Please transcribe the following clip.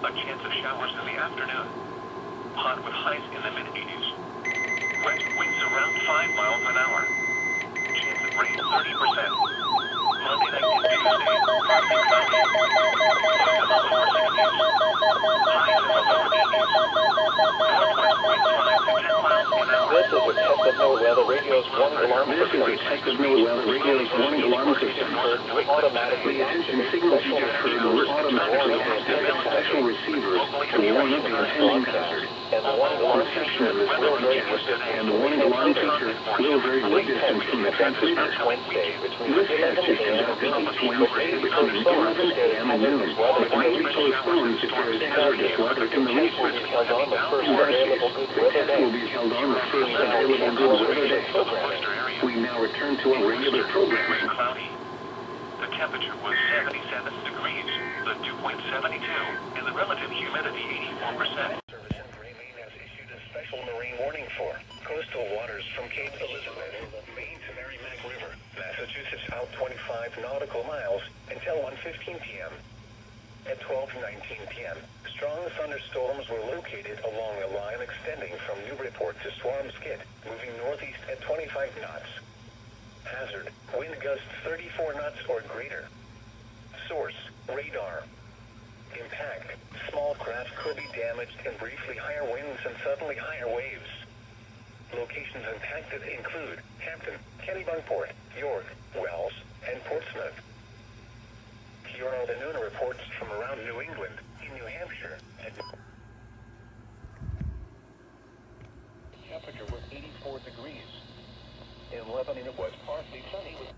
A chance of showers in the afternoon. Hot with highs in the mid-80s. West winds around 5 miles an hour. Chance of rain 30%. Monday night and Tuesday, partly cloudy. Lows in the lower 60s. Highs in the lower 80s. Northwest winds 5 to 10 miles an hour. This is a test of NOAA radio's warning alarm system. This is a test of NOAA radio's warning alarm system. Automatically The attention signals you just heard will automatically activate special receivers to warn of the impending hazard. And the warning alarm Reception of feature this will vary broadcast and the warning alarm feature will vary with distance from the transmitter. Wednesday between This test is conducted each Wednesday between 11 a.m. and noon, but may be postponed if there is hazardous weather in the region. held on the first In that case, available good the weather test will day. be held on the first available good weather day. We now return to our regular programming. Cloudy. The temperature was 77 degrees, the dew point 72, and the relative humidity 84%. Service in Gray, Maine has issued a special marine warning for coastal waters from Cape Elizabeth, Maine to Merrimack River, Massachusetts out 25 nautical miles until 1:15 p.m. At 12:19 p.m., strong thunderstorms were located along a line extending from Newburyport to Swampscott, moving northeast at 25 knots. Hazard, wind gusts 34 knots or greater. Source, radar. Impact, small craft could be damaged in briefly higher winds and suddenly higher waves. Locations impacted include Hampton, Kennebunkport, York, Wells, and Portsmouth. Here are the noon reports from around New England, in New Hampshire. Temperature was 84 degrees. In Lebanon, it was partly sunny with